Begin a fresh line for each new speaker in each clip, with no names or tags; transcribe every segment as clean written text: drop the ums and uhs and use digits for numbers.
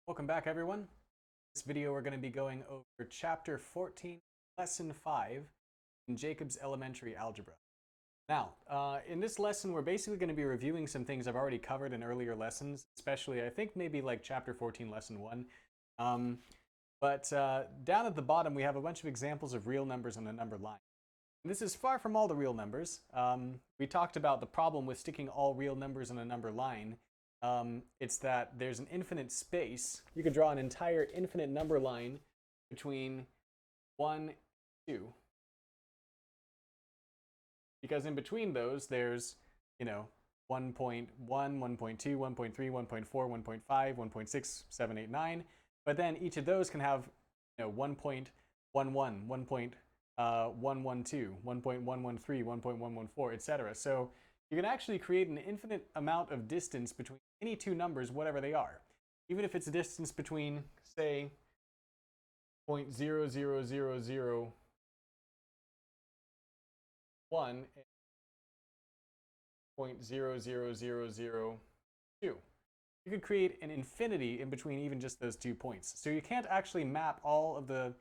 Welcome back, everyone. In this video, we're going to be going over Chapter 14, Lesson 5 in Jacob's Elementary Algebra. Now, in this lesson, we're basically going to be reviewing some things I've already covered in earlier lessons, especially, I think, maybe like Chapter 14, Lesson 1. But down at the bottom, we have a bunch of examples of real numbers on a number line. And this is far from all the real numbers. We talked about the problem with sticking all real numbers on a number line. It's that there's an infinite space. You could draw an entire infinite number line between 1 and 2. Because in between those, there's, 1.1, 1.2, 1.3, 1.4, 1.5, 1.6, 7, 8, 9. But then each of those can have, 1.11, 1.112, 1.113, 1.114, etc. So you can actually create an infinite amount of distance between any two numbers, whatever they are. Even if it's a distance between, say, 0.00001 and 0.00002. You could create an infinity in between even just those 2 points. So you can't actually map all of the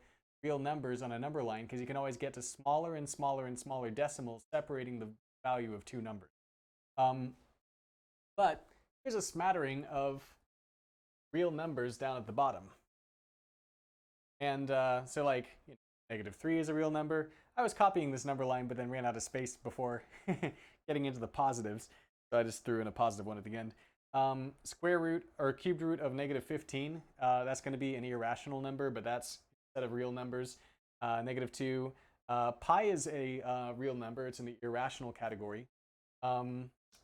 real numbers on a number line because you can always get to smaller and smaller and smaller decimals separating the value of two numbers. But here's a smattering of real numbers down at the bottom. And so like, -3 is a real number. I was copying this number line, but then ran out of space before getting into the positives. So I just threw in a positive one at the end. Square root or cubed root of -15, that's going to be an irrational number, but that's a set of real numbers. -2. Pi is a real number. It's in the irrational category.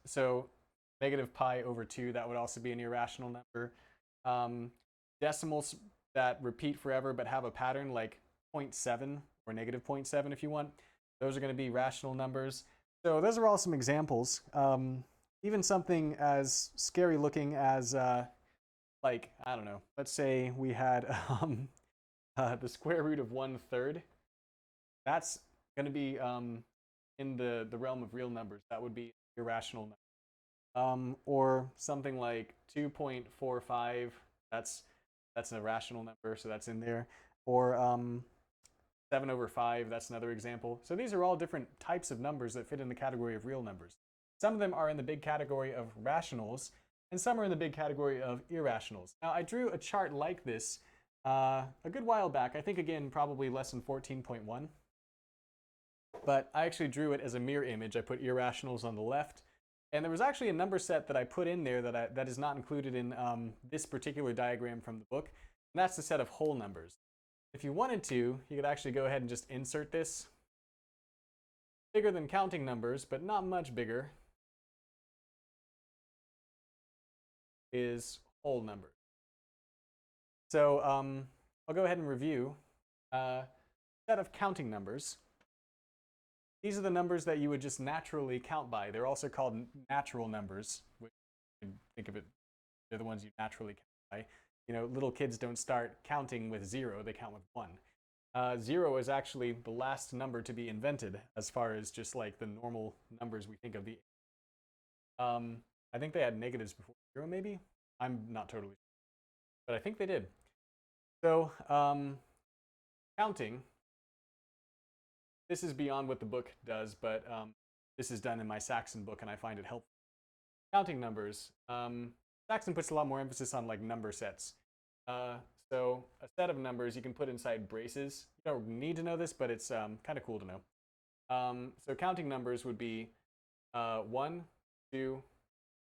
So -pi/2, that would also be an irrational number. Decimals that repeat forever but have a pattern, like 0.7 or -0.7 if you want, those are going to be rational numbers. So those are all some examples. Even something as scary looking as, like, I don't know, let's say we had the square root of 1/3. That's going to be in the realm of real numbers. That would be irrational number. Or something like 2.45, that's an irrational number, so that's in there. Or 7/5, that's another example. So these are all different types of numbers that fit in the category of real numbers. Some of them are in the big category of rationals, and some are in the big category of irrationals. Now, I drew a chart like this a good while back, I think again probably lesson 14.1. But I actually drew it as a mirror image. I put irrationals on the left. And there was actually a number set that I put in there that is not included in this particular diagram from the book. And that's the set of whole numbers. If you wanted to, you could actually go ahead and just insert this. Bigger than counting numbers, but not much bigger, is whole numbers. So I'll go ahead and review a set of counting numbers. These are the numbers that you would just naturally count by. They're also called natural numbers, which you can think of it, they're the ones you naturally count by. Little kids don't start counting with 0, they count with 1. 0 is actually the last number to be invented as far as just like the normal numbers we think of. I think they had negatives before 0, maybe? I'm not totally sure, but I think they did. So counting, this is beyond what the book does, but this is done in my Saxon book, and I find it helpful. Counting numbers. Saxon puts a lot more emphasis on like number sets. So a set of numbers you can put inside braces. You don't need to know this, but it's kind of cool to know. So counting numbers would be 1, 2,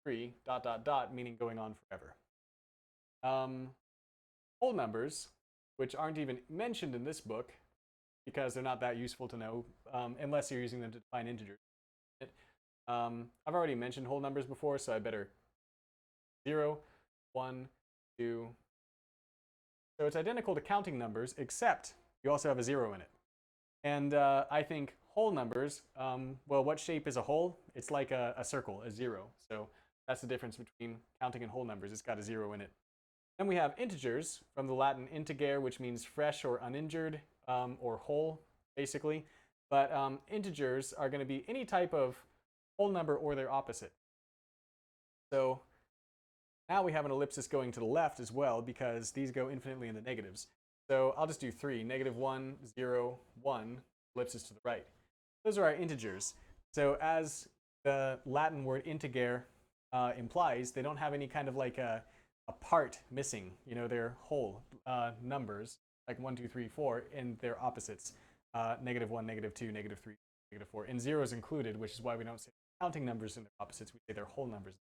3, ... meaning going on forever. Whole numbers, which aren't even mentioned in this book, because they're not that useful to know unless you're using them to define integers. I've already mentioned whole numbers before, so I better 0, 1, 2. So it's identical to counting numbers, except you also have a 0 in it. And I think whole numbers, well, what shape is a whole? It's like a circle, a 0. So that's the difference between counting and whole numbers. It's got a 0 in it. Then we have integers, from the Latin integer, which means fresh or uninjured, or whole, basically. But integers are going to be any type of whole number or their opposite. So Now we have an ellipsis going to the left as well because these go infinitely in the negatives. So I'll just do 3, -1, 0, 1, ellipsis to the right. Those are our integers. So as the Latin word integer implies, they don't have any kind of like a part missing. You know, they're whole numbers, like 1, 2, 3, 4, and their opposites. -1, -2, -3, -4, and zeros included, which is why we don't say counting numbers in their opposites. We say they're whole numbers.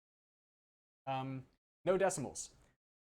No decimals.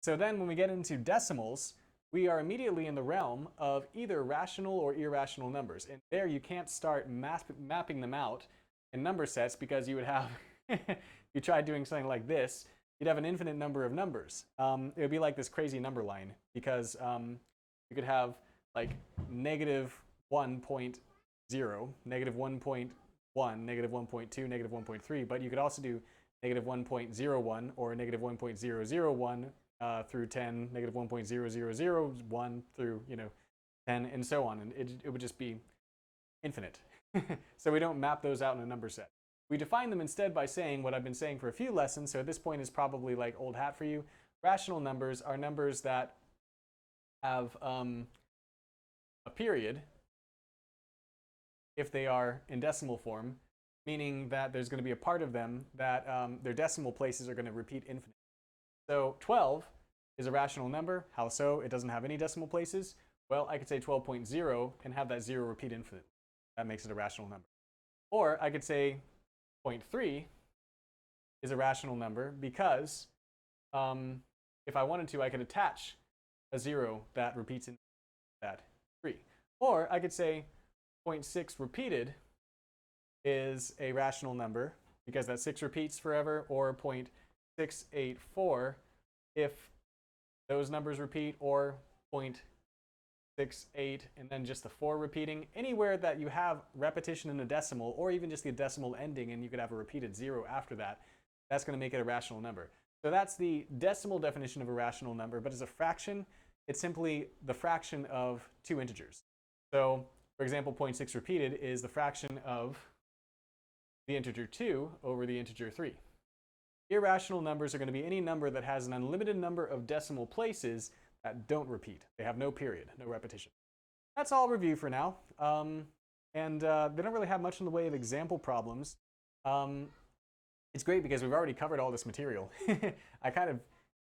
So then when we get into decimals, we are immediately in the realm of either rational or irrational numbers. And there you can't start mapping them out in number sets because you would have, if you tried doing something like this, you'd have an infinite number of numbers. It would be like this crazy number line because you could have like -1.0, -1.1, -1.2, -1.3, but you could also do -1.01 or -1.001 through 10, -1.0001 through 10, and so on, and it would just be infinite. So we don't map those out in a number set. We define them instead by saying what I've been saying for a few lessons, so at this point is probably like old hat for you. Rational numbers are numbers that have a period if they are in decimal form, meaning that there's going to be a part of them that their decimal places are going to repeat infinitely. So 12 is a rational number. How so? It doesn't have any decimal places. Well, I could say 12.0 and have that 0 repeat infinitely. That makes it a rational number. Or I could say 0.3 is a rational number because if I wanted to, I could attach a 0 that repeats in that 3. Or I could say 0.6 repeated is a rational number because that 6 repeats forever, or 0.684 if those numbers repeat, or 0.68 and then just the 4 repeating. Anywhere that you have repetition in a decimal, or even just the decimal ending and you could have a repeated 0 after that, that's going to make it a rational number. So that's the decimal definition of a rational number, but as a fraction, it's simply the fraction of two integers. So, for example, 0.6 repeated is the fraction of the integer 2 over the integer 3. Irrational numbers are going to be any number that has an unlimited number of decimal places that don't repeat. They have no period, no repetition. That's all review for now. They don't really have much in the way of example problems. It's great because we've already covered all this material. I kind of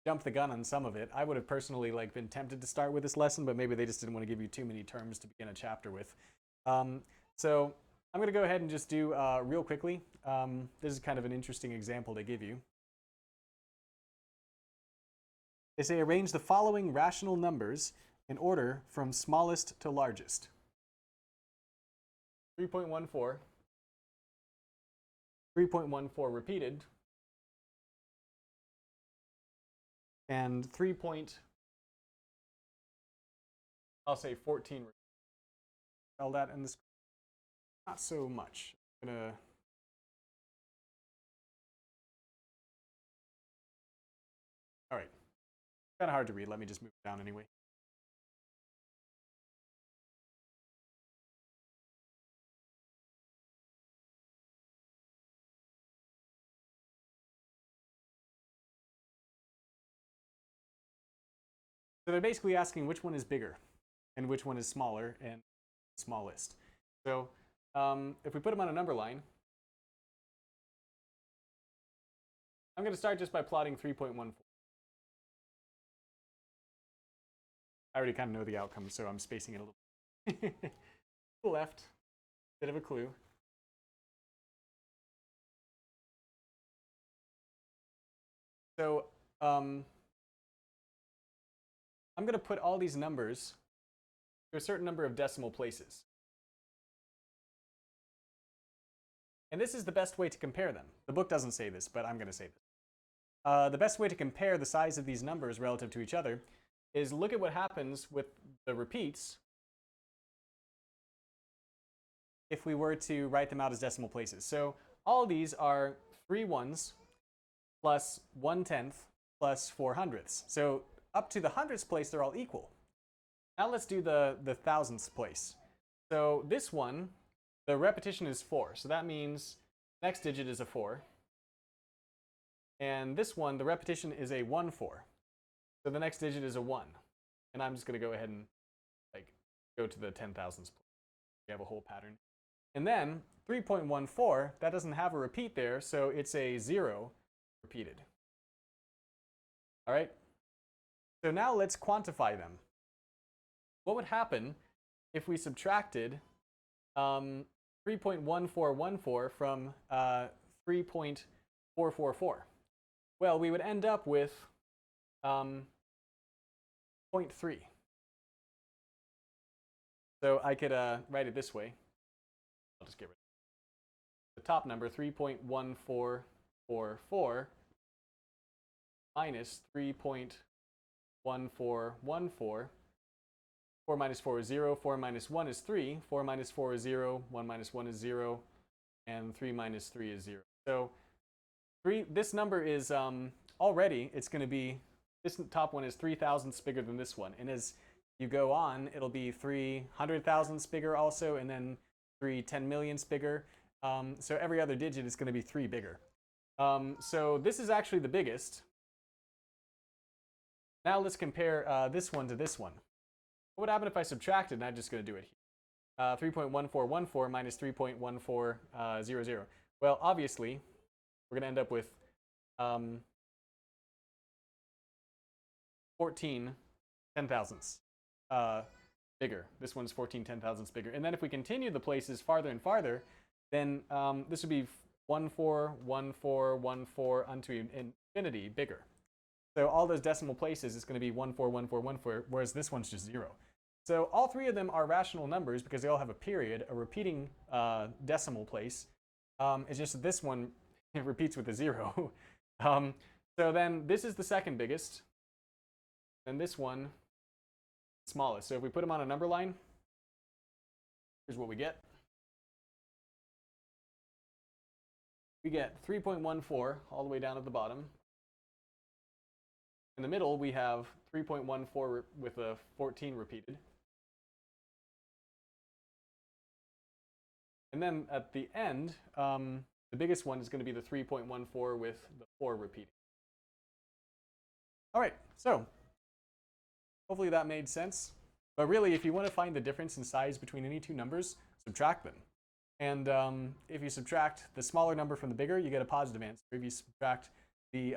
jumped the gun on some of it. I would have personally been tempted to start with this lesson, but maybe they just didn't want to give you too many terms to begin a chapter with. So I'm going to go ahead and just do real quickly. This is kind of an interesting example to give you. They say arrange the following rational numbers in order from smallest to largest. 3.14, 3.14 repeated, and 14. Spell that in this. Not so much. I'm gonna. All right. Kind of hard to read. Let me just move it down anyway. So they're basically asking which one is bigger and which one is smaller and smallest. So if we put them on a number line, I'm going to start just by plotting 3.14. I already kind of know the outcome, so I'm spacing it a little to the left. Bit of a clue. So I'm going to put all these numbers to a certain number of decimal places. And this is the best way to compare them. The book doesn't say this, but I'm going to say this. The best way to compare the size of these numbers relative to each other is look at what happens with the repeats if we were to write them out as decimal places. So all these are 3 ones plus 1/10 plus 4/100ths. So up to the hundredths place, they're all equal. Now let's do the thousandths place. So this one, the repetition is 4. So that means next digit is a 4. And this one, the repetition is a 1, 4. So the next digit is a 1. And I'm just going to go ahead and like go to the 10,000s place. We have a whole pattern. And then 3.14, that doesn't have a repeat there, so it's a 0 repeated. All right? So now let's quantify them. What would happen if we subtracted 3.1414 from 3.444? Well, we would end up with 0.3. So I could write it this way. I'll just get rid of it. The top number, 3.1444, minus 3.1414. 4 minus 4 is 0, 4 minus 1 is 3, 4 minus 4 is 0, 1 minus 1 is 0, and 3 minus 3 is 0. So this number is already, it's going to be, this top one is 3 thousandths bigger than this one. And as you go on, it'll be 300 thousandths bigger also, and then 3 10 millionths bigger. So every other digit is going to be 3 bigger. So this is actually the biggest. Now let's compare this one to this one. What would happen if I subtracted, and I'm just going to do it here? 3.1414 minus 3.1400. Well, obviously, we're going to end up with 14 ten thousandths bigger. This one's 14 ten thousandths bigger. And then if we continue the places farther and farther, then this would be 1, 4, 1, 4, 1, 4 unto infinity bigger. So all those decimal places is going to be 1, 4, 1, 4, 1, 4, whereas this one's just 0. So all three of them are rational numbers because they all have a period, a repeating decimal place. It's just that this one it repeats with a 0. So then this is the second biggest, and this one smallest. So if we put them on a number line, here's what we get. We get 3.14 all the way down at the bottom. In the middle, we have 3.14 with a 14 repeated. And then at the end, the biggest one is going to be the 3.14 with the 4 repeating. All right, so hopefully that made sense. But really, if you want to find the difference in size between any two numbers, subtract them. And if you subtract the smaller number from the bigger, you get a positive answer. If you subtract the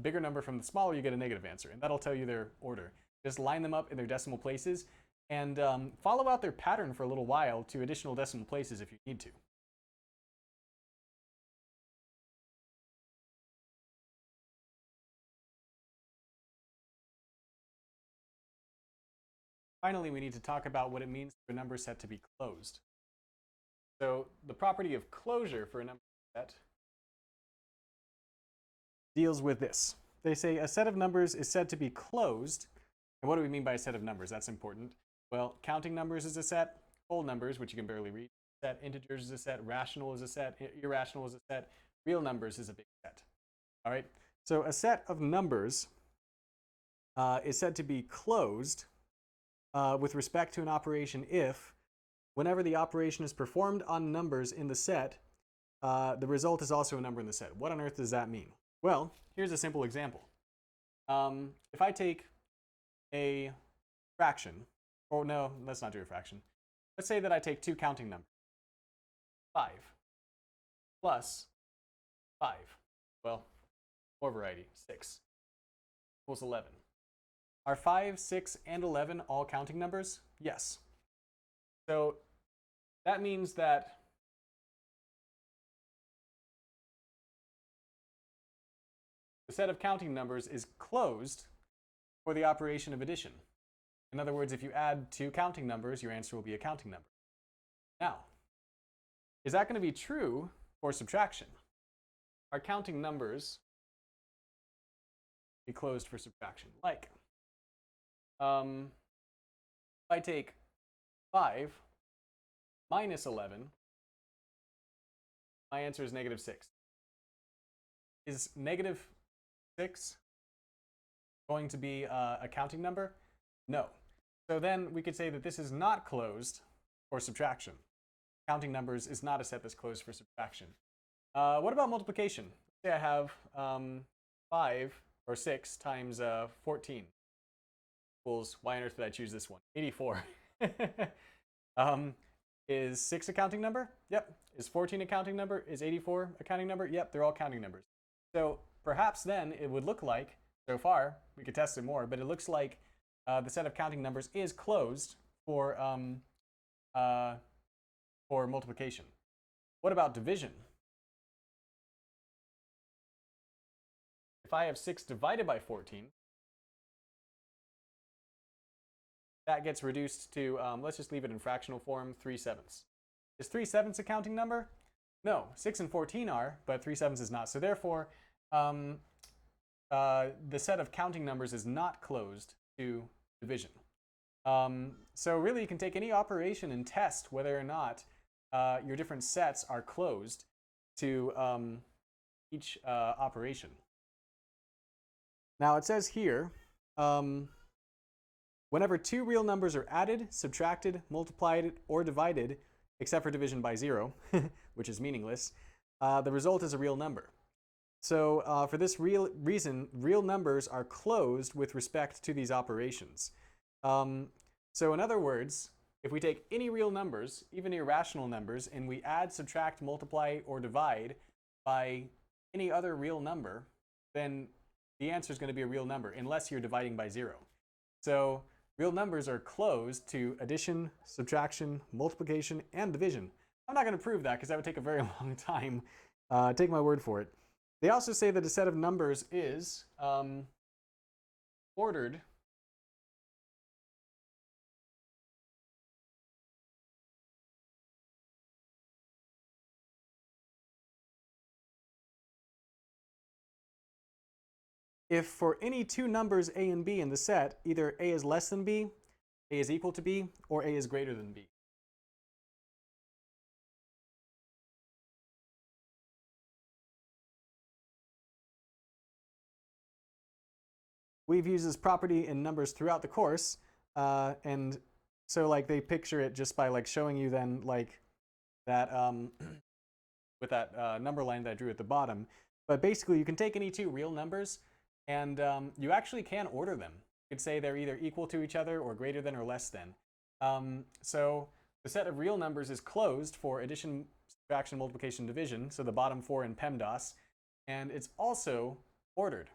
bigger number from the smaller, you get a negative answer. And that'll tell you their order. Just line them up in their decimal places and follow out their pattern for a little while to additional decimal places if you need to. Finally, we need to talk about what it means for a number set to be closed. So the property of closure for a number set deals with this. They say a set of numbers is said to be closed. And what do we mean by a set of numbers? That's important. Well, counting numbers is a set, whole numbers, which you can barely read, set, integers is a set, rational is a set, irrational is a set, real numbers is a big set. All right, so a set of numbers is said to be closed with respect to an operation if, whenever the operation is performed on numbers in the set, the result is also a number in the set. What on earth does that mean? Well, here's a simple example. If I take a fraction, or no, let's not do a fraction. Let's say that I take two counting numbers, 5 plus 5. Well, more variety, 6 equals 11. Are 5, 6, and 11 all counting numbers? Yes. So that means that the set of counting numbers is closed for the operation of addition. In other words, if you add two counting numbers, your answer will be a counting number. Now, is that going to be true for subtraction? Are counting numbers be closed for subtraction? Like, if I take 5 minus 11, my answer is negative 6. Is negative 6 going to be a counting number? No. So then we could say that this is not closed for subtraction. Counting numbers is not a set that's closed for subtraction. What about multiplication? Say I have 5 or 6 times 14 equals, why on earth did I choose this one? 84. Is 6 a counting number? Yep. Is 14 a counting number? Is 84 a counting number? Yep, they're all counting numbers. So perhaps then it would look like, so far, we could test it more, but it looks like the set of counting numbers is closed for multiplication. What about division? If I have 6 divided by 14, that gets reduced to, let's just leave it in fractional form, 3/7. Is 3/7 a counting number? No, 6 and 14 are, but 3/7 is not. So therefore, the set of counting numbers is not closed to division. So really, you can take any operation and test whether or not your different sets are closed to each operation. Now it says here, whenever two real numbers are added, subtracted, multiplied, or divided, except for division by 0, which is meaningless, the result is a real number. So for this reason, real numbers are closed with respect to these operations. So in other words, if we take any real numbers, even irrational numbers, and we add, subtract, multiply, or divide by any other real number, then the answer is going to be a real number, unless you're dividing by 0. So real numbers are closed to addition, subtraction, multiplication, and division. I'm not going to prove that because that would take a very long time. Take my word for it. They also say that a set of numbers is ordered if for any two numbers a and b in the set, either a is less than b, a is equal to b, or a is greater than b. We've used this property in numbers throughout the course, and so like they picture it just by like showing you then like that with that number line that I drew at the bottom. But basically, you can take any two real numbers, and you actually can order them. You could say they're either equal to each other or greater than or less than. So the set of real numbers is closed for addition, subtraction, multiplication, division, so the bottom 4 in PEMDAS, and it's also ordered.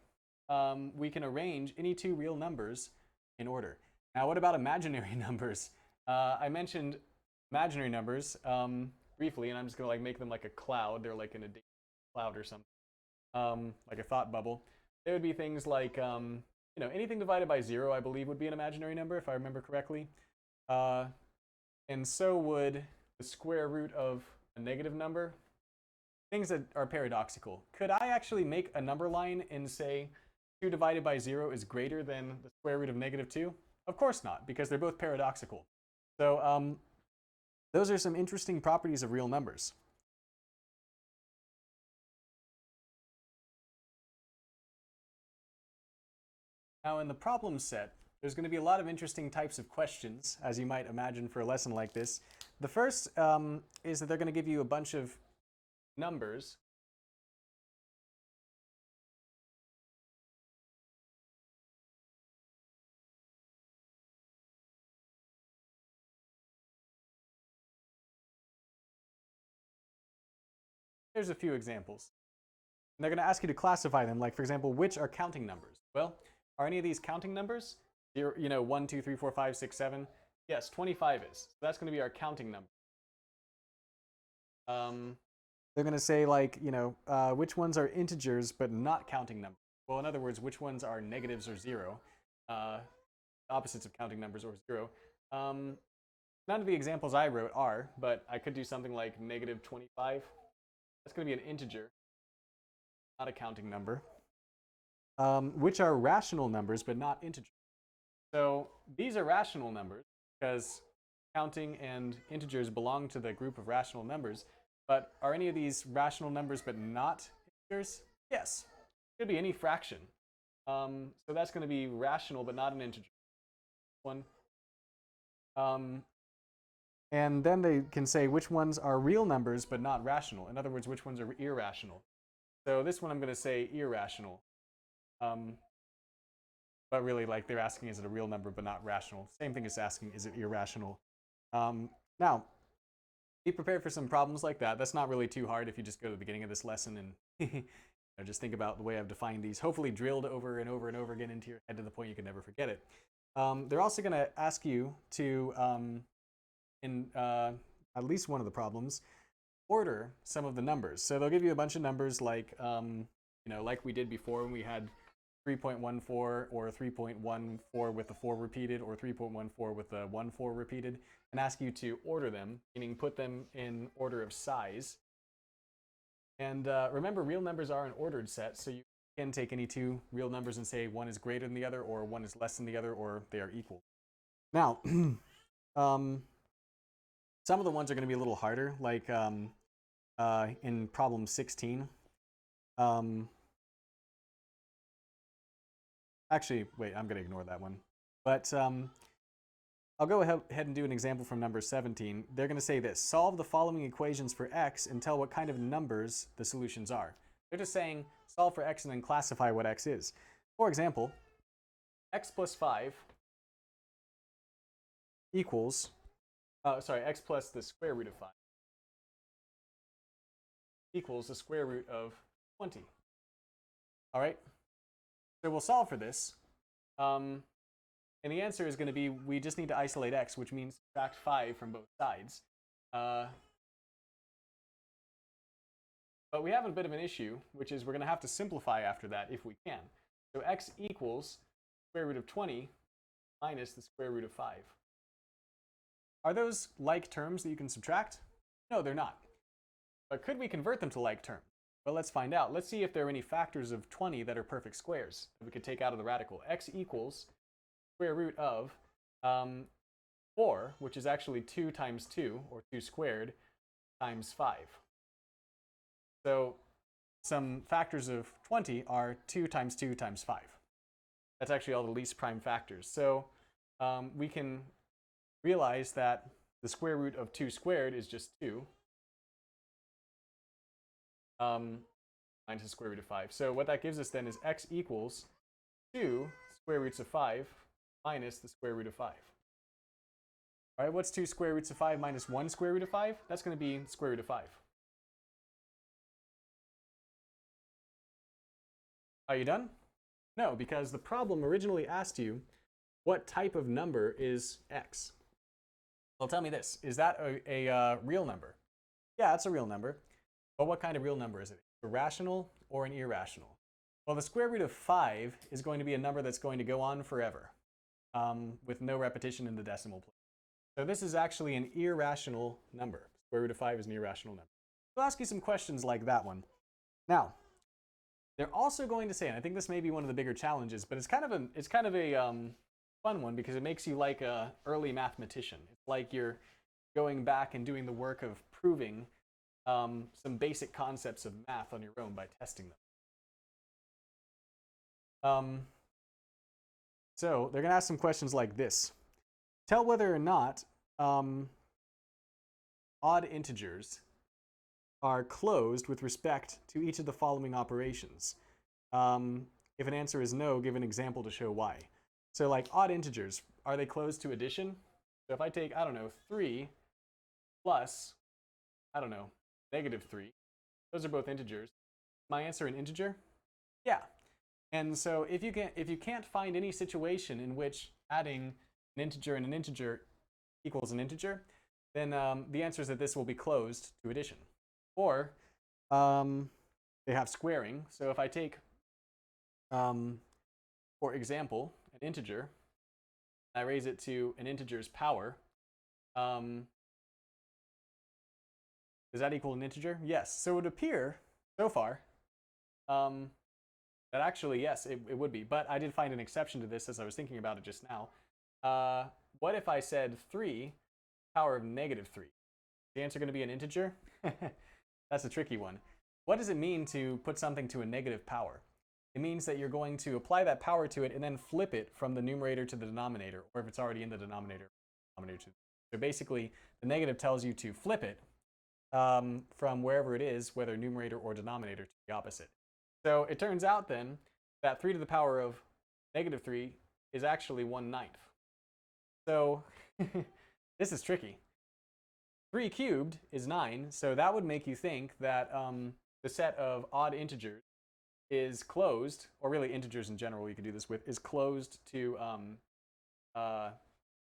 We can arrange any two real numbers in order. Now, what about imaginary numbers? I mentioned imaginary numbers briefly, and I'm just going to like make them like a cloud. They're like in a cloud or something, like a thought bubble. There would be things like, anything divided by 0, I believe, would be an imaginary number, if I remember correctly. And so would the square root of a negative number. Things that are paradoxical. Could I actually make a number line and say 2 divided by 0 is greater than the square root of -2? Of course not, because they're both paradoxical. So those are some interesting properties of real numbers. Now in the problem set, there's going to be a lot of interesting types of questions, as you might imagine for a lesson like this. The first is that they're going to give you a bunch of numbers. There's a few examples. And they're going to ask you to classify them, like, for example, which are counting numbers? Well, are any of these counting numbers? 1, 2, 3, 4, 5, 6, 7? Yes, 25 is. So that's going to be our counting number. They're going to say, like, which ones are integers but not counting numbers? Well, in other words, which ones are negatives or 0? Opposites of counting numbers or 0. None of the examples I wrote are, but I could do something like -25. That's going to be an integer, not a counting number. Which are rational numbers but not integers. So these are rational numbers because counting and integers belong to the group of rational numbers. But are any of these rational numbers but not integers? Yes. It could be any fraction. So that's going to be rational but not an integer. One. And then they can say which ones are real numbers but not rational. In other words, which ones are irrational. So this one I'm going to say irrational. But really, like, they're asking, is it a real number but not rational? Same thing as asking, is it irrational? Now, be prepared for some problems like that. That's not really too hard if you just go to the beginning of this lesson and just think about the way I've defined these, hopefully drilled over and over and over again into your head to the point you can never forget it. They're also going to ask you to, in at least one of the problems, order some of the numbers. So they'll give you a bunch of numbers like, like we did before when we had 3.14 or 3.14 with the 4 repeated or 3.14 with the 1 4 repeated, and ask you to order them, meaning put them in order of size. And remember, real numbers are an ordered set, so you can take any two real numbers and say one is greater than the other, or one is less than the other, or they are equal. Now, some of the ones are going to be a little harder, like in problem 16. Actually, wait, I'm going to ignore that one. But I'll go ahead and do an example from number 17. They're going to say this: solve the following equations for x and tell what kind of numbers the solutions are. They're just saying solve for x and then classify what x is. For example, x plus 5 equals, x plus the square root of 5 equals the square root of 20. All right? So we'll solve for this. And the answer is going to be, we just need to isolate x, which means subtract 5 from both sides. But we have a bit of an issue, which is we're going to have to simplify after that if we can. So x equals square root of 20 minus the square root of 5. Are those like terms that you can subtract? No, they're not. But could we convert them to like terms? Well, let's find out. Let's see if there are any factors of 20 that are perfect squares that we could take out of the radical. X equals square root of 4, which is actually 2 times 2, or 2 squared, times 5. So some factors of 20 are 2 times 2 times 5. That's actually all the least prime factors. So we can realize that the square root of 2 squared is just 2. Minus the square root of 5. So what that gives us then is x equals 2 square roots of 5 minus the square root of 5. All right, what's 2 square roots of 5 minus 1 square root of 5? That's going to be square root of 5. Are you done? No, because the problem originally asked you, what type of number is x? Well, tell me this. Is that a real number? Yeah, it's a real number. But what kind of real number is it? A rational or an irrational? Well, the square root of 5 is going to be a number that's going to go on forever with no repetition in the decimal place. So this is actually an irrational number. Square root of 5 is an irrational number. I'll ask you some questions like that one. Now, they're also going to say, and I think this may be one of the bigger challenges, but it's kind of a fun one because it makes you like an early mathematician. It's like you're going back and doing the work of proving some basic concepts of math on your own by testing them. So they're going to ask some questions like this. Tell whether or not odd integers are closed with respect to each of the following operations. If an answer is no, give an example to show why. So like odd integers, are they closed to addition? So if I take, 3 plus, negative 3, those are both integers. My answer an integer? Yeah. And so if you can't find any situation in which adding an integer and an integer equals an integer, then the answer is that this will be closed to addition. Or they have squaring. So if I take, for example, an integer, I raise it to an integer's power, does that equal an integer? Yes. So it would appear, so far, that actually, yes, it would be. But I did find an exception to this as I was thinking about it just now. What if I said 3 power of negative 3? Is the answer going to be an integer? That's a tricky one. What does it mean to put something to a negative power? It means that you're going to apply that power to it and then flip it from the numerator to the denominator, or if it's already in the denominator to. So basically, the negative tells you to flip it from wherever it is, whether numerator or denominator, to the opposite. So it turns out then that 3 to the power of negative 3 is actually 1/9. So this is tricky. 3 cubed is 9, so that would make you think that the set of odd integers is closed, or really integers in general you could do this with, is closed to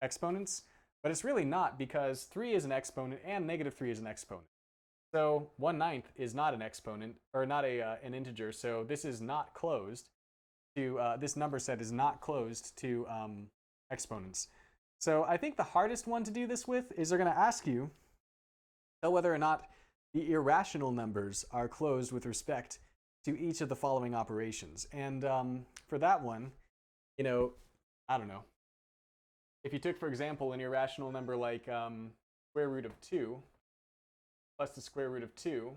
exponents, but it's really not, because 3 is an exponent and negative 3 is an exponent. So 1/9 is not an exponent, or not an integer, so this is not closed to, this number set is not closed to exponents. So I think the hardest one to do this with is they're going to ask you whether or not the irrational numbers are closed with respect to each of the following operations. And for that one, I don't know. If you took, for example, an irrational number like square root of 2 plus the square root of 2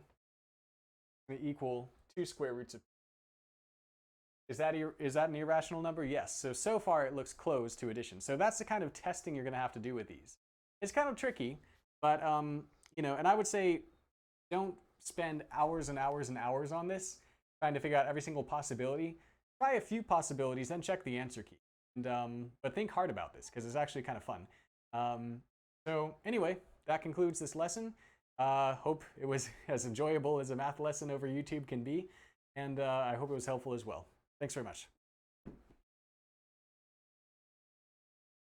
equal 2 square roots of 2. Is that an irrational number? Yes. So far it looks close to addition. So that's the kind of testing you're going to have to do with these. It's kind of tricky, but and I would say don't spend hours and hours and hours on this trying to figure out every single possibility. Try a few possibilities, then check the answer key. And but think hard about this, because it's actually kind of fun. So anyway, that concludes this lesson. Hope it was as enjoyable as a math lesson over YouTube can be, and I hope it was helpful as well. Thanks very much.